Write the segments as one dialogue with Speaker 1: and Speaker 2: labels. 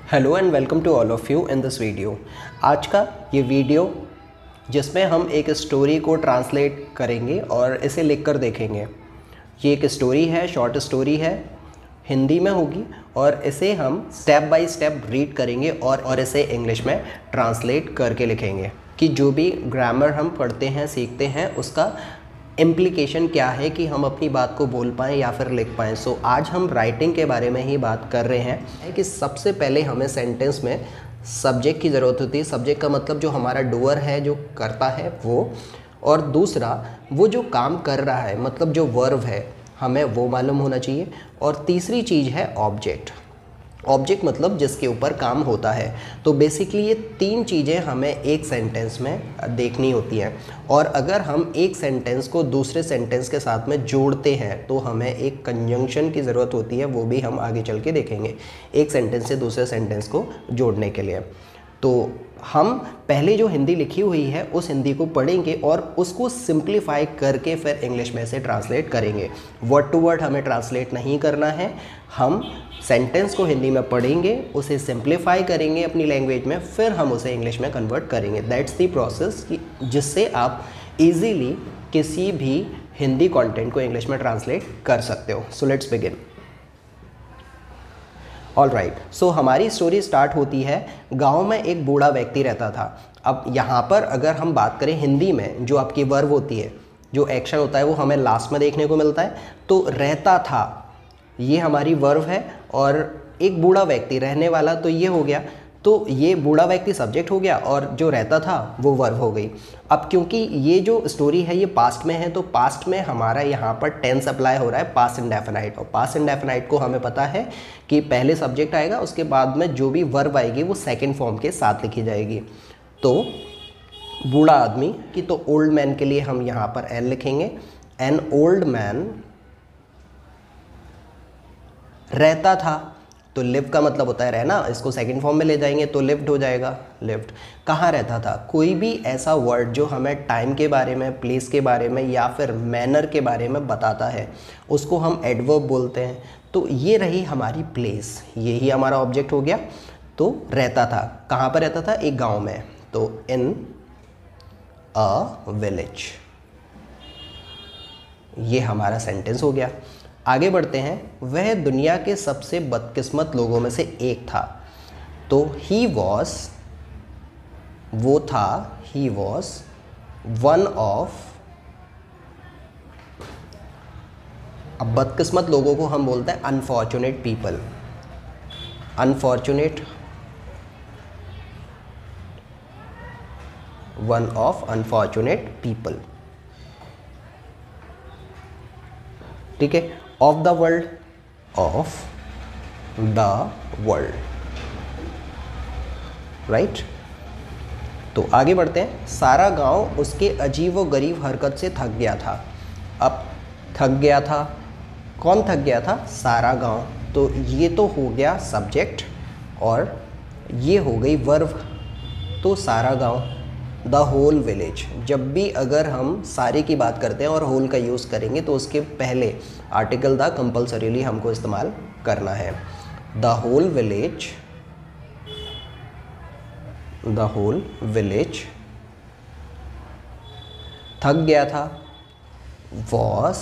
Speaker 1: Hello and welcome to all of you in this video. आज का ये video जिसमें हम एक स्टोरी को ट्रांसलेट करेंगे और इसे लिखकर देखेंगे। ये एक स्टोरी है, शॉर्ट स्टोरी है, हिंदी में होगी और इसे हम स्टेप बाय स्टेप रीड करेंगे और इसे इंग्लिश में ट्रांसलेट करके लिखेंगे कि जो भी ग्रामर हम पढ़ते हैं, सीखते हैं, उसका इम्प्लीकेशन क्या है कि हम अपनी बात को बोल पाएँ या फिर लिख पाएँ। सो आज हम राइटिंग के बारे में ही बात कर रहे हैं कि सबसे पहले हमें सेंटेंस में सब्जेक्ट की ज़रूरत होती है। सब्जेक्ट का मतलब जो हमारा डूअर है, जो करता है वो, और दूसरा वो जो काम कर रहा है मतलब जो वर्ब है हमें वो मालूम होना चाहिए। और तीसरी चीज़ है ऑब्जेक्ट। ऑब्जेक्ट मतलब जिसके ऊपर काम होता है। तो बेसिकली ये तीन चीज़ें हमें एक सेंटेंस में देखनी होती हैं। और अगर हम एक सेंटेंस को दूसरे सेंटेंस के साथ में जोड़ते हैं तो हमें एक कंजंक्शन की ज़रूरत होती है, वो भी हम आगे चल के देखेंगे एक सेंटेंस से दूसरे सेंटेंस को जोड़ने के लिए। तो हम पहले जो हिंदी लिखी हुई है उस हिंदी को पढ़ेंगे और उसको सिंप्लीफाई करके फिर इंग्लिश में से ट्रांसलेट करेंगे। वर्ड टू वर्ड हमें ट्रांसलेट नहीं करना है। हम सेंटेंस को हिंदी में पढ़ेंगे, उसे सिंप्लीफाई करेंगे अपनी लैंग्वेज में, फिर हम उसे इंग्लिश में कन्वर्ट करेंगे। दैट्स द प्रोसेस जिससे आप इजीली किसी भी हिंदी कंटेंट को इंग्लिश में ट्रांसलेट कर सकते हो। So let's begin. All right, so हमारी स्टोरी स्टार्ट होती है, गांव में एक बूढ़ा व्यक्ति रहता था। अब यहाँ पर अगर हम बात करें हिंदी में, जो आपकी वर्ब होती है, जो एक्शन होता है वो हमें लास्ट में देखने को मिलता है। तो रहता था ये हमारी वर्ब है और एक बूढ़ा व्यक्ति रहने वाला, तो ये हो गया। तो ये बूढ़ा व्यक्ति सब्जेक्ट हो गया और जो रहता था वो वर्ब हो गई। अब क्योंकि ये जो स्टोरी है ये पास्ट में है, तो पास्ट में हमारा यहाँ पर टेंस अप्लाई हो रहा है, पास्ट इंडेफिनाइट। और पास्ट इंडेफिनाइट को हमें पता है कि पहले सब्जेक्ट आएगा, उसके बाद में जो भी वर्ब आएगी वो सेकंड फॉर्म के साथ लिखी जाएगी। तो बूढ़ा आदमी की, तो ओल्ड मैन के लिए हम यहाँ पर एन लिखेंगे। एन ओल्ड मैन रहता था, तो लिव का मतलब होता है रहना, इसको सेकंड फॉर्म में ले जाएंगे तो लिव्ड हो जाएगा। लिव्ड कहाँ रहता था? कोई भी ऐसा वर्ड जो हमें टाइम के बारे में, प्लेस के बारे में या फिर मैनर के बारे में बताता है उसको हम एडवर्ब बोलते हैं। तो ये रही हमारी प्लेस, यही हमारा ऑब्जेक्ट हो गया। तो रहता था, कहाँ पर रहता था? एक गांव में, तो इन अ विलेज। ये हमारा सेंटेंस हो गया। आगे बढ़ते हैं। वह दुनिया के सबसे बदकिस्मत लोगों में से एक था। तो ही वॉज, वो था, ही वॉज वन ऑफ। अब बदकिस्मत लोगों को हम बोलते हैं unfortunate people. Unfortunate, one of unfortunate people. ठीक है। Of the world, of the world, right. तो आगे बढ़ते हैं। सारा गांव उसके अजीब व गरीब हरकत से थक गया था। अब थक गया था, कौन थक गया था? सारा गांव। तो ये तो हो गया सब्जेक्ट और ये हो गई वर्ब। तो सारा गांव, द होल विलेज। जब भी अगर हम सारे की बात करते हैं और होल का यूज़ करेंगे तो उसके पहले आर्टिकल द कंपल्सरीली हमको इस्तेमाल करना है। The whole village, the whole village थक गया था। Was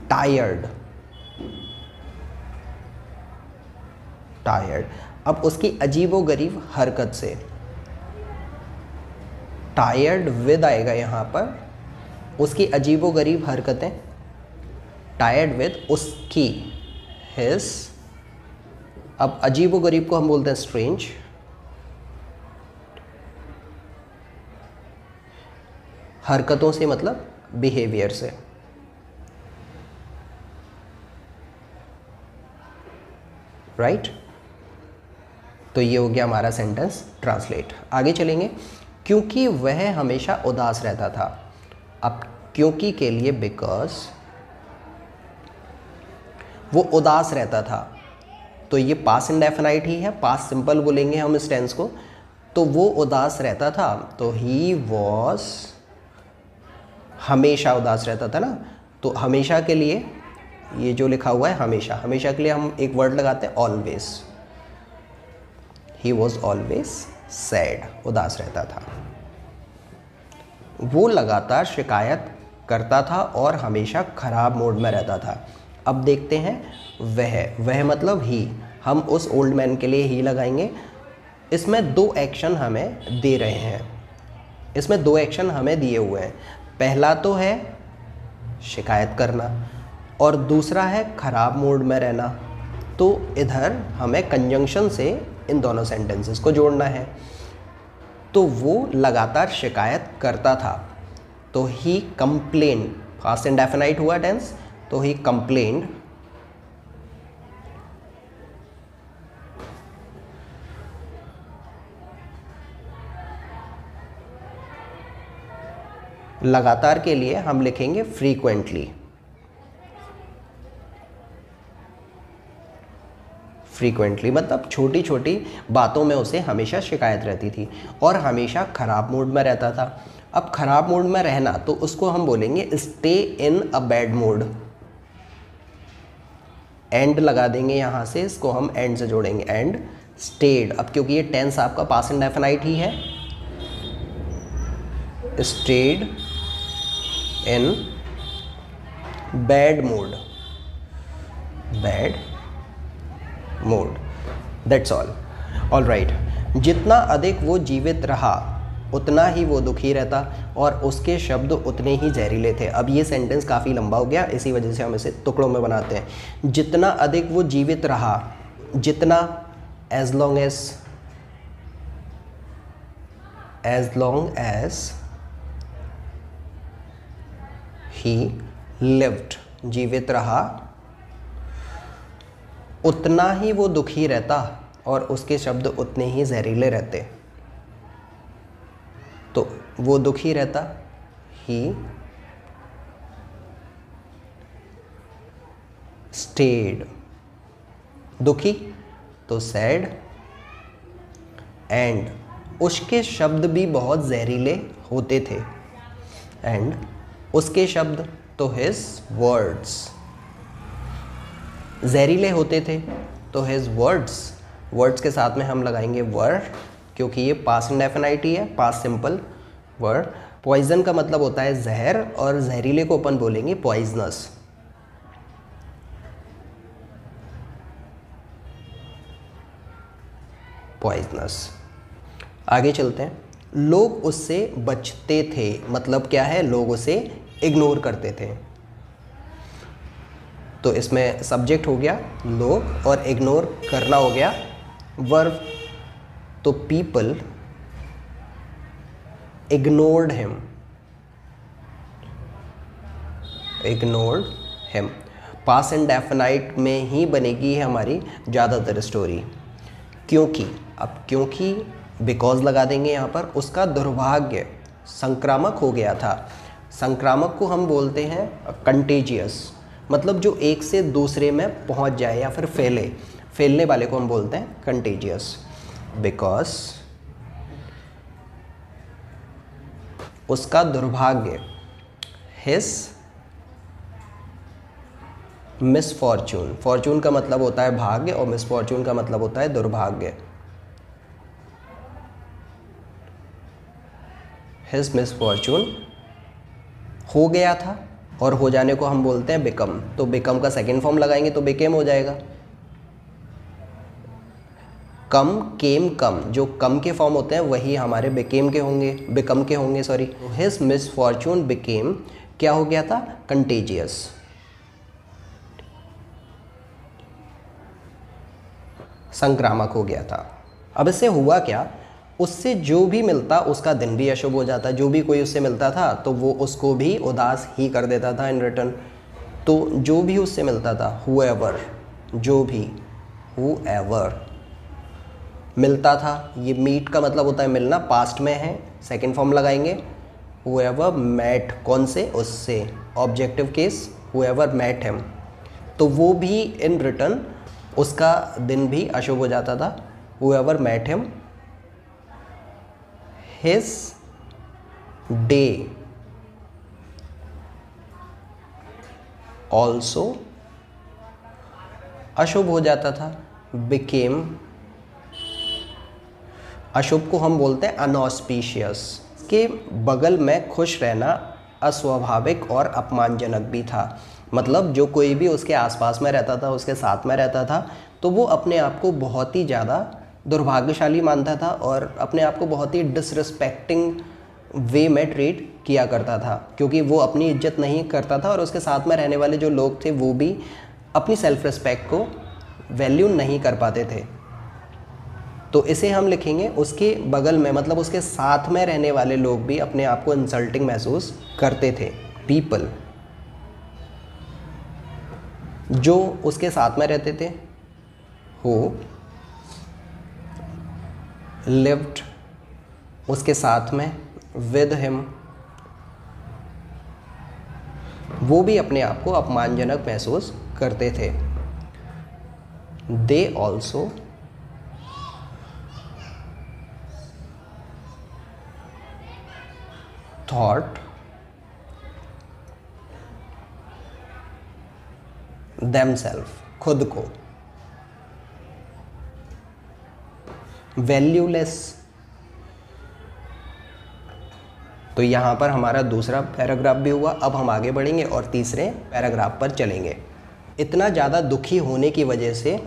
Speaker 1: tired, tired. अब उसकी अजीबोगरीब हरकत से, टायर्ड विद आएगा यहाँ पर, उसकी अजीबोगरीब हरकतें, टायर्ड विद उसकी, हिज। अब अजीबोगरीब को हम बोलते हैं स्ट्रेंज। हरकतों से मतलब बिहेवियर से, राइट। तो ये हो गया हमारा सेंटेंस ट्रांसलेट। आगे चलेंगे। क्योंकि वह हमेशा उदास रहता था। अब क्योंकि के लिए बिकॉज, वो उदास रहता था, तो ये पास्ट इंडेफिनाइट ही है, पास्ट सिंपल बोलेंगे हम इस टेंस को। तो वो उदास रहता था, तो ही वॉज, हमेशा उदास रहता था ना, तो हमेशा के लिए ये जो लिखा हुआ है हमेशा, हमेशा के लिए हम एक वर्ड लगाते हैं always. He was always sad, उदास रहता था। वो लगातार शिकायत करता था और हमेशा ख़राब मूड में रहता था। अब देखते हैं वह मतलब ही, हम उस ओल्ड मैन के लिए ही लगाएंगे। इसमें दो एक्शन हमें दे रहे हैं, इसमें दो एक्शन हमें दिए हुए हैं। पहला तो है शिकायत करना और दूसरा है ख़राब मूड में रहना। तो इधर हमें कंजंक्शन से इन दोनों सेंटेंसेस को जोड़ना है। तो वो लगातार शिकायत करता था, तो ही कंप्लेन, पास्ट इंडेफिनाइट हुआ टेंस, तो ही कंप्लेन्ड लगातार के लिए हम लिखेंगे फ्रीक्वेंटली। फ्रीक्वेंटली मतलब छोटी छोटी बातों में उसे हमेशा शिकायत रहती थी और हमेशा ख़राब मूड में रहता था। अब ख़राब मूड में रहना तो उसको हम बोलेंगे stay in a bad mood. And लगा देंगे यहाँ से, इसको हम एंड से जोड़ेंगे, एंड स्टेड। अब क्योंकि ये टेंस आपका पास्ट इंडेफिनाइट ही है, stayed in bad mood, bad mood, that's all right. जितना अधिक वो जीवित रहा उतना ही वो दुखी रहता और उसके शब्द उतने ही जहरीले थे। अब ये सेंटेंस काफ़ी लंबा हो गया, इसी वजह से हम इसे टुकड़ों में बनाते हैं। जितना अधिक वो जीवित रहा, जितना as long as he lived, जीवित रहा उतना ही वो दुखी रहता और उसके शब्द उतने ही जहरीले रहते। तो वो दुखी रहता, ही स्टेड, दुखी तो सैड, एंड उसके शब्द भी बहुत जहरीले होते थे, एंड उसके शब्द तो हिज वर्ड्स जहरीले होते थे, तो हिज वर्ड्स के साथ में हम लगाएंगे वर, क्योंकि ये पास्ट इंडेफिनाइट ही है, पास्ट सिंपल वर्ड। पॉइजन का मतलब होता है जहर और जहरीले को अपन बोलेंगे पॉइजनस। आगे चलते हैं। लोग उससे बचते थे, मतलब क्या है, लोग उसे इग्नोर करते थे। तो इसमें सब्जेक्ट हो गया लोग और इग्नोर करना हो गया वर्ब। तो people ignored him, past indefinite में ही बनेगी हमारी ज़्यादातर स्टोरी। क्योंकि बिकॉज लगा देंगे यहाँ पर, उसका दुर्भाग्य संक्रामक हो गया था। संक्रामक को हम बोलते हैं कंटेजियस, मतलब जो एक से दूसरे में पहुंच जाए या फिर फैलने वाले को हम बोलते हैं कंटेजियस। बिकॉज उसका दुर्भाग्य, हिज मिसफॉर्चून, फॉर्चून का मतलब होता है भाग्य और मिसफॉर्चून का मतलब होता है दुर्भाग्य। हिज मिसफॉर्चून हो गया था और हो जाने को हम बोलते हैं बिकम। तो बिकम का सेकेंड फॉर्म लगाएंगे तो बिकेम हो जाएगा। कम, केम, कम, जो कम के फॉर्म होते हैं वही हमारे बिकम के होंगे सॉरी। हिज मिसफॉर्चून बिकेम, क्या हो गया था, कंटेजियस। संक्रामक हो गया था। अब इससे हुआ क्या, उससे जो भी मिलता उसका दिन भी अशुभ हो जाता। जो भी कोई उससे मिलता था तो वो उसको भी उदास ही कर देता था इन रिटर्न। तो जो भी उससे मिलता था, हुएवर, जो भी, हुएवर मिलता था। ये मीट का मतलब होता है मिलना, पास्ट में है, सेकंड फॉर्म लगाएंगे हुएवर मेट, कौन से, उससे, objective case, whoever met him. तो वो भी इन रिटर्न उसका दिन भी अशुभ हो जाता था। Whoever met him, his day also अशुभ हो जाता था। बिकेम अशुभ को हम बोलते हैं अनऑस्पिशियस। के बगल में खुश रहना अस्वाभाविक और अपमानजनक भी था। मतलब जो कोई भी उसके आसपास में रहता था, उसके साथ में रहता था, तो वो अपने आप को बहुत ही ज़्यादा दुर्भाग्यशाली मानता था और अपने आप को बहुत ही डिसरिस्पेक्टिंग वे में ट्रीट किया करता था, क्योंकि वो अपनी इज्जत नहीं करता था और उसके साथ में रहने वाले जो लोग थे वो भी अपनी सेल्फ रिस्पेक्ट को वैल्यू नहीं कर पाते थे। तो इसे हम लिखेंगे उसके बगल में, मतलब उसके साथ में रहने वाले लोग भी अपने आप को इंसल्टिंग महसूस करते थे। पीपल जो उसके साथ में रहते थे, हु लिव्ड उसके साथ में, विद हिम वो भी अपने आप को अपमानजनक महसूस करते थे। दे ऑल्सो थॉट themselves खुद को वैल्यूलेस। तो यहाँ पर हमारा दूसरा पैराग्राफ भी हुआ। अब हम आगे बढ़ेंगे और तीसरे पैराग्राफ पर चलेंगे। इतना ज़्यादा दुखी होने की वजह से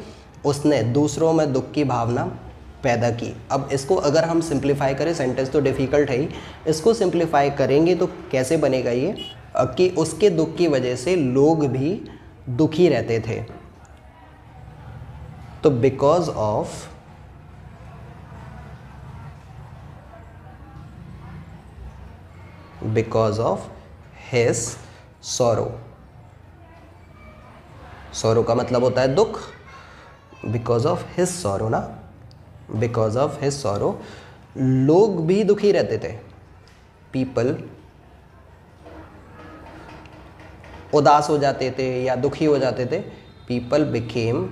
Speaker 1: उसने दूसरों में दुख की भावना पैदा की। अब इसको अगर हम सिंप्लीफाई करें, सेंटेंस तो डिफ़िकल्ट है ही, इसको सिंप्लीफाई करेंगे तो कैसे बनेगा ये, कि उसके दुख की वजह से लोग भी दुखी रहते थे। तो because of his sorrow, sorrow का मतलब होता है दुख, बिकॉज ऑफ हिज सॉरो ना, बिकॉज ऑफ हिज सॉरो लोग भी दुखी रहते थे। पीपल उदास हो जाते थे या दुखी हो जाते थे। People became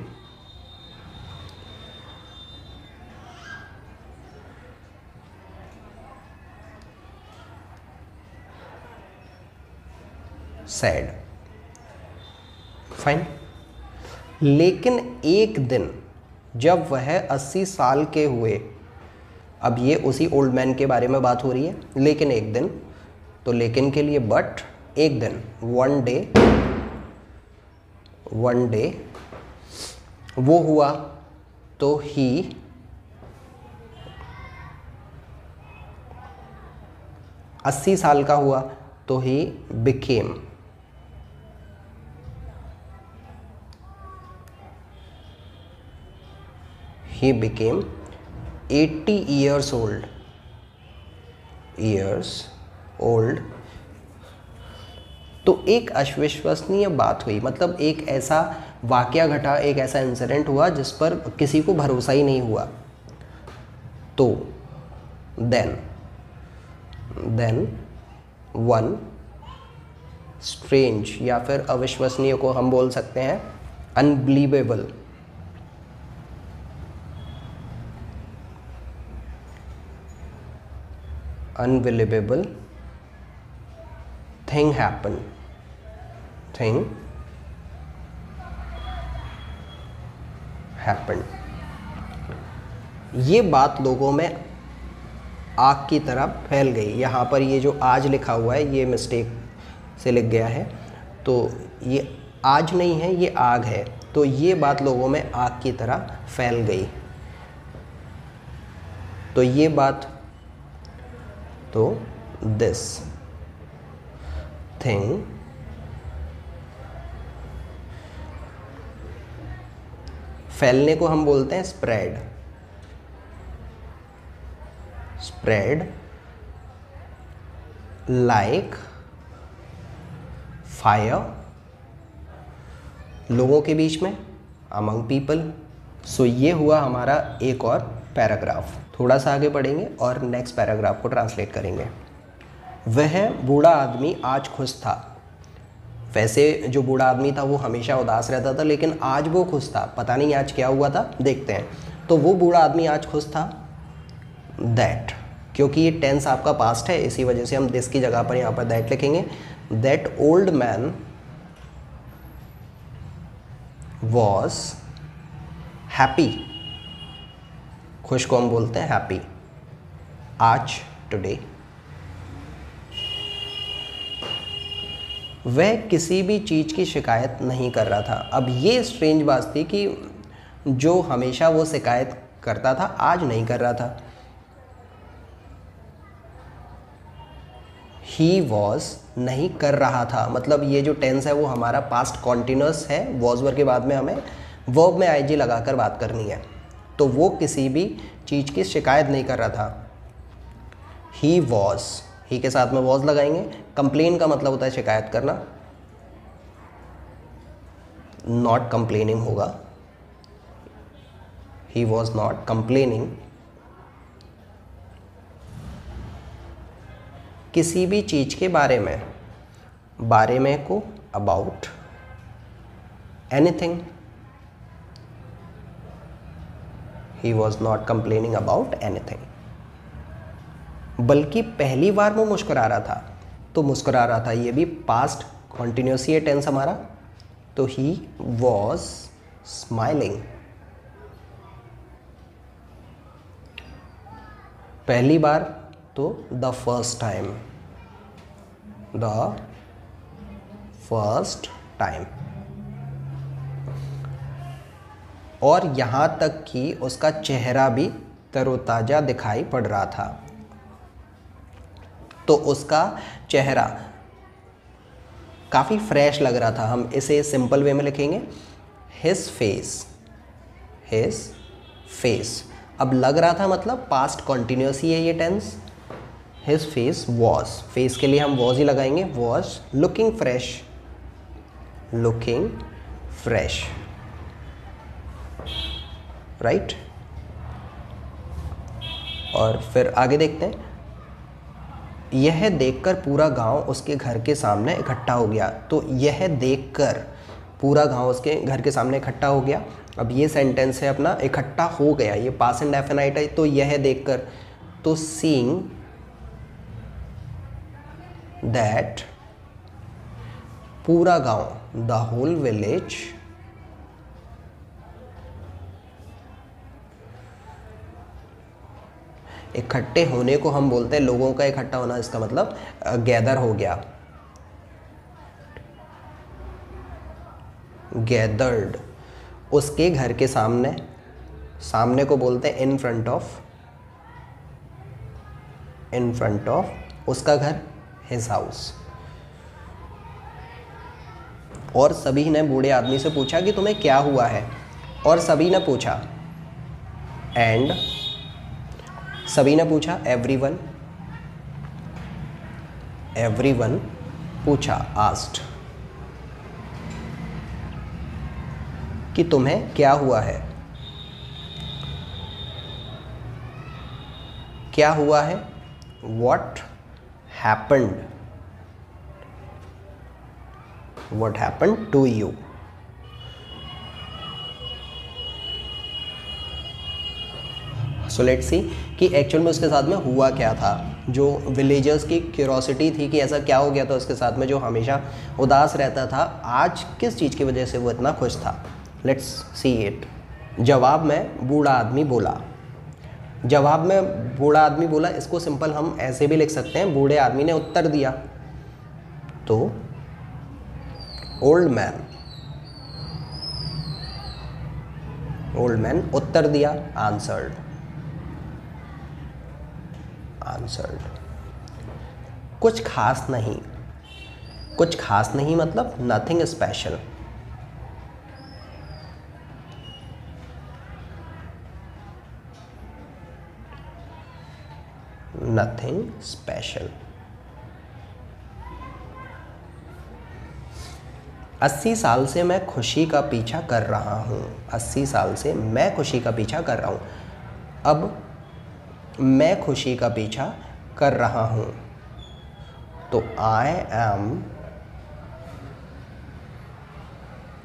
Speaker 1: sad. फाइन। लेकिन एक दिन जब वह 80 साल के हुए, अब ये उसी ओल्ड मैन के बारे में बात हो रही है, लेकिन एक दिन, तो लेकिन के लिए बट, एक दिन, वन डे वो हुआ, तो ही 80 साल का हुआ तो he became he became 80 years old। तो एक अविश्वसनीय बात हुई, मतलब एक ऐसा वाकया घटा, एक ऐसा इंसिडेंट हुआ जिस पर किसी को भरोसा ही नहीं हुआ। तो देन वन स्ट्रेंज, या फिर अविश्वसनीय को हम बोल सकते हैं अनबिलीवेबल, unbelievable thing happened। ये बात लोगों में आग की तरह फैल गई। यहाँ पर ये जो आज लिखा हुआ है ये मिस्टेक से लिख गया है, तो ये आज नहीं है, ये आग है। तो ये बात लोगों में आग की तरह फैल गई। तो ये बात, तो दिस थिंग फैलने को हम बोलते हैं स्प्रेड लाइक फायर लोगों के बीच में, अमंग पीपल। सो ये हुआ हमारा एक और पैराग्राफ। थोड़ा सा आगे बढ़ेंगे और नेक्स्ट पैराग्राफ को ट्रांसलेट करेंगे। वह बूढ़ा आदमी आज खुश था। वैसे जो बूढ़ा आदमी था वो हमेशा उदास रहता था, लेकिन आज वो खुश था। पता नहीं आज क्या हुआ था, देखते हैं। तो वो बूढ़ा आदमी आज खुश था। दैट, क्योंकि ये टेंस आपका पास्ट है, इसी वजह से हम दिस की जगह पर यहाँ पर दैट लिखेंगे। That old man was happy. खुश को हम बोलते हैं हैप्पी। आज, टुडे। वह किसी भी चीज़ की शिकायत नहीं कर रहा था। अब ये स्ट्रेंज बात थी कि जो हमेशा वो शिकायत करता था आज नहीं कर रहा था। ही वॉज नहीं कर रहा था, मतलब ये जो टेंस है वो हमारा पास्ट कॉन्टिन्यूस है। वॉज वर्ब के बाद में हमें वर्ब में आईजी लगाकर बात करनी है। तो वो किसी भी चीज़ की शिकायत नहीं कर रहा था। ही वॉज, ही के साथ में वॉज लगाएंगे। कंप्लेन का मतलब होता है शिकायत करना, नॉट कंप्लेनिंग होगा। He was not complaining. किसी भी चीज़ के बारे में, बारे में को about, anything. He was not complaining about anything. बल्कि पहली बार वो मुस्कुरा रहा था, तो मुस्कुरा रहा था ये भी पास्ट कॉन्टिन्यूस ही टेंस हमारा। तो ही वॉज स्माइलिंग। पहली बार तो the first time, the first time. और यहाँ तक कि उसका चेहरा भी तरोताज़ा दिखाई पड़ रहा था। तो उसका चेहरा काफ़ी फ्रेश लग रहा था। हम इसे सिंपल वे में लिखेंगे, हिज फेस, हिज फेस। अब लग रहा था मतलब पास्ट कॉन्टिन्यूस ही है ये tense. His face was, face के लिए हम वॉज ही लगाएंगे। Was looking fresh, looking fresh, right. और फिर आगे देखते हैं। यह देखकर पूरा गांव उसके घर के सामने इकट्ठा हो गया। तो यह देखकर पूरा गांव उसके घर के सामने इकट्ठा हो गया। अब ये सेंटेंस है अपना इकट्ठा हो गया, ये पास्ट इंडेफिनाइट है। तो यह देखकर, तो सीइंग दैट पूरा गांव, द होल विलेज, इकट्ठे होने को हम बोलते हैं लोगों का इकट्ठा होना, इसका मतलब गैदर हो गया, गैदर्ड। उसके घर के सामने, सामने को बोलते हैं in front of, in front of उसका घर, हिज हाउस। और सभी ने बूढ़े आदमी से पूछा कि तुम्हें क्या हुआ है। और सभी ने पूछा, एंड सभी ने पूछा, एवरीवन, एवरीवन पूछा, आस्क्ड, कि तुम्हें क्या हुआ है, क्या हुआ है। What happened, what happened to you. So let's see कि एक्चुअल में उसके साथ में हुआ क्या था। जो विलेजर्स की क्यूरोसिटी थी कि ऐसा क्या हो गया था उसके साथ में, जो हमेशा उदास रहता था, आज किस चीज़ की वजह से वो इतना खुश था। Let's see it. जवाब में बूढ़ा आदमी बोला, जवाब में बूढ़ा आदमी बोला, इसको सिंपल हम ऐसे भी लिख सकते हैं, बूढ़े आदमी ने उत्तर दिया। तो ओल्ड मैन, ओल्ड मैन उत्तर दिया, आंसर्ड, आंसर्ड। कुछ खास नहीं, कुछ खास नहीं मतलब नथिंग स्पेशल, नथिंग स्पेशल। 80 साल से मैं खुशी का पीछा कर रहा हूँ, 80 साल से मैं खुशी का पीछा कर रहा हूँ। अब मैं खुशी का पीछा कर रहा हूँ, तो आई एम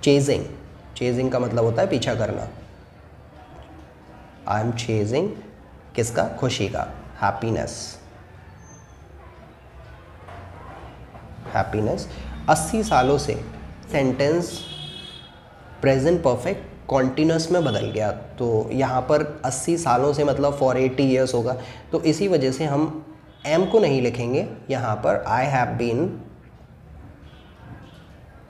Speaker 1: चेजिंग, चेजिंग का मतलब होता है पीछा करना। आई एम चेजिंग किसका, खुशी का, हैप्पीनेस, हैप्पीनेस। 80 सालों से, सेंटेंस प्रेजेंट परफेक्ट कॉन्टिन्यूस में बदल गया। तो यहाँ पर 80 सालों से मतलब फॉर 80 ईयर्स होगा, तो इसी वजह से हम एम को नहीं लिखेंगे यहाँ पर, आई हैव बीन,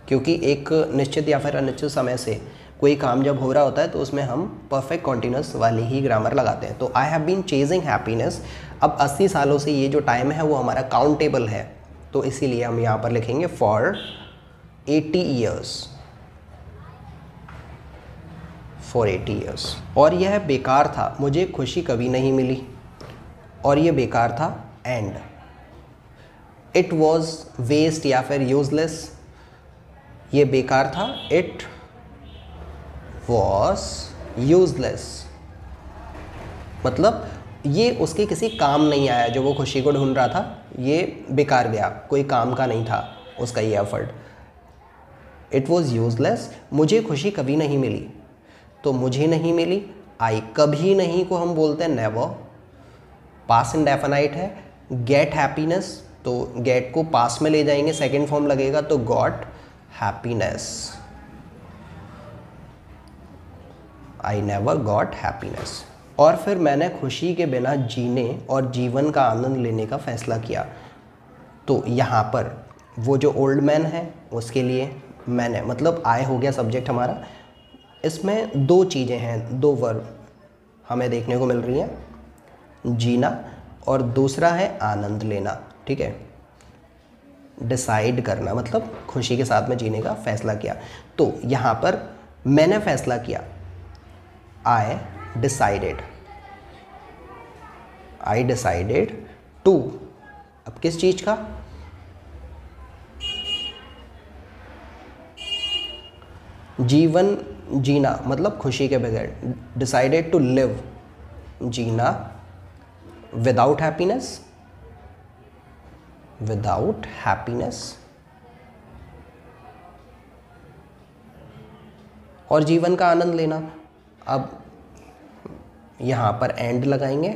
Speaker 1: क्योंकि एक निश्चित या फिर अनिश्चित समय से कोई काम जब हो रहा होता है तो उसमें हम परफेक्ट कॉन्टिन्यूस वाली ही ग्रामर लगाते हैं। तो I have been chasing happiness, अब 80 सालों से ये जो टाइम है वो हमारा काउंटेबल है, तो इसीलिए हम यहाँ पर लिखेंगे फॉर 80 ईयर्स, फॉर 80 ईयर्स। और यह बेकार था, मुझे खुशी कभी नहीं मिली, और ये बेकार था एंड। इट वॉज वेस्ट या फिर यूजलेस, ये बेकार था, इट वॉज यूजलेस, मतलब ये उसके किसी काम नहीं आया, जो वो खुशी को ढूंढ रहा था ये बेकार गया, कोई काम का नहीं था उसका ये एफर्ट। इट वॉज यूजलेस, मुझे खुशी कभी नहीं मिली, तो मुझे नहीं मिली, आई, कभी नहीं को हम बोलते हैं नेवर, पास इंडेफिनाइट है। गेट हैप्पीनेस, तो गेट को पास में ले जाएंगे, सेकेंड फॉर्म लगेगा, तो got happiness, I never got happiness. और फिर मैंने खुशी के बिना जीने और जीवन का आनंद लेने का फैसला किया, तो यहाँ पर वो जो ओल्ड मैन है उसके लिए मैंने, मतलब आई हो गया सब्जेक्ट हमारा। इसमें दो चीज़ें हैं, दो वर्ब हमें देखने को मिल रही हैं, जीना और दूसरा है आनंद लेना, ठीक है। डिसाइड करना मतलब खुशी के साथ में जीने का फैसला किया, तो यहाँ पर मैंने फैसला किया, I decided, I decided to, अब किस चीज़ का, जीवन जीना मतलब खुशी के बगैर, डिसाइडेड टू लिव, जीना विदाउट हैप्पीनेस, विदाउट हैप्पीनेस, और जीवन का आनंद लेना। अब यहाँ पर एंड लगाएंगे,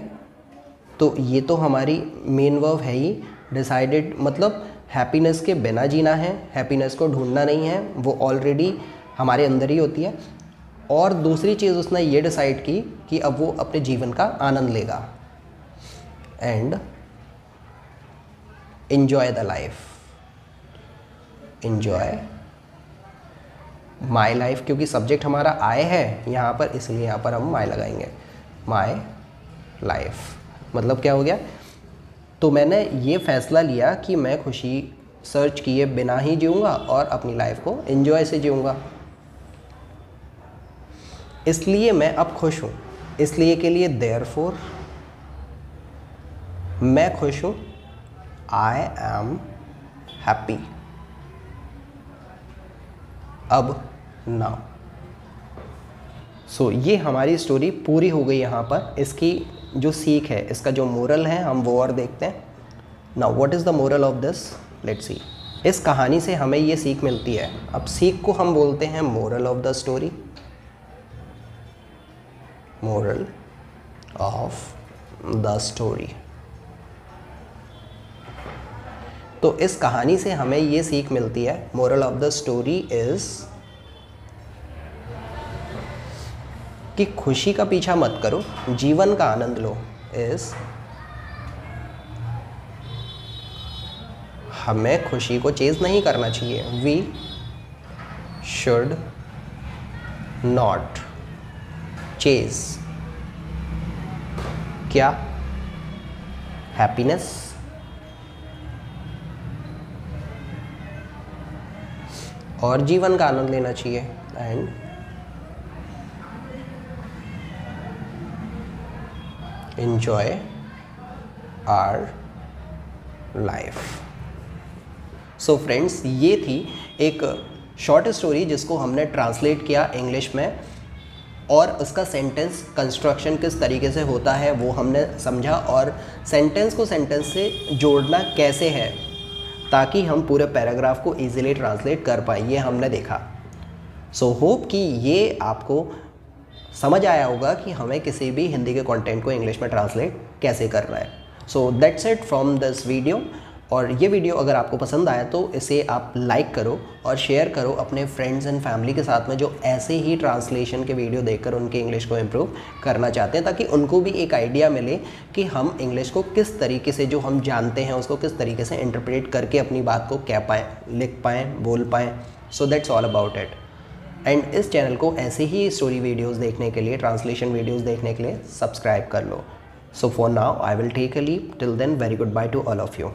Speaker 1: तो ये तो हमारी मेन वर्ब है ही, डिसाइडेड मतलब हैप्पीनेस के बिना जीना है, हैप्पीनेस को ढूंढना नहीं है, वो ऑलरेडी हमारे अंदर ही होती है। और दूसरी चीज़ उसने ये डिसाइड की कि अब वो अपने जीवन का आनंद लेगा, and enjoy the life, enjoy my life, क्योंकि सब्जेक्ट हमारा I है यहाँ पर, इसलिए यहाँ पर हम my लगाएंगे, my life। मतलब क्या हो गया, तो मैंने ये फैसला लिया कि मैं खुशी सर्च किए बिना ही जीऊँगा और अपनी लाइफ को enjoy से जीऊँगा, इसलिए मैं अब खुश हूँ। इसलिए के लिए therefore, मैं खुश हूँ, I am happy, अब now। सो ये हमारी स्टोरी पूरी हो गई। यहाँ पर इसकी जो सीख है, इसका जो मोरल है, हम वो और देखते हैं। Now what is the moral of this, let's see. इस कहानी से हमें ये सीख मिलती है, अब सीख को हम बोलते हैं moral of the story, moral of the story. तो इस कहानी से हमें ये सीख मिलती है, moral of the story is कि खुशी का पीछा मत करो, जीवन का आनंद लो। इज हमें खुशी को चेज नहीं करना चाहिए, वी शुड नॉट चेज क्या, हैप्पीनेस, और जीवन का आनंद लेना चाहिए, and enjoy our life. So friends, ये थी एक शॉर्ट स्टोरी जिसको हमने ट्रांसलेट किया इंग्लिश में, और उसका सेंटेंस कंस्ट्रक्शन किस तरीके से होता है वो हमने समझा, और सेंटेंस को सेंटेंस से जोड़ना कैसे है ताकि हम पूरे पैराग्राफ को इजीली ट्रांसलेट कर पाए, ये हमने देखा। सो होप कि ये आपको समझ आया होगा कि हमें किसी भी हिंदी के कंटेंट को इंग्लिश में ट्रांसलेट कैसे करना है। So that's it from this video. और ये वीडियो अगर आपको पसंद आया तो इसे आप लाइक करो और शेयर करो अपने फ्रेंड्स एंड फैमिली के साथ में, जो ऐसे ही ट्रांसलेशन के वीडियो देखकर उनके इंग्लिश को इम्प्रूव करना चाहते हैं, ताकि उनको भी एक आइडिया मिले कि हम इंग्लिश को किस तरीके से, जो हम जानते हैं उसको किस तरीके से इंटरप्रेट करके अपनी बात को कह पाएँ, लिख पाएँ, बोल पाएँ। So that's all about it. And इस चैनल को ऐसे ही स्टोरी वीडियोस देखने के लिए, ट्रांसलेशन वीडियोस देखने के लिए सब्सक्राइब कर लो। So for now I will take a leave. Till then, very good bye to all of you.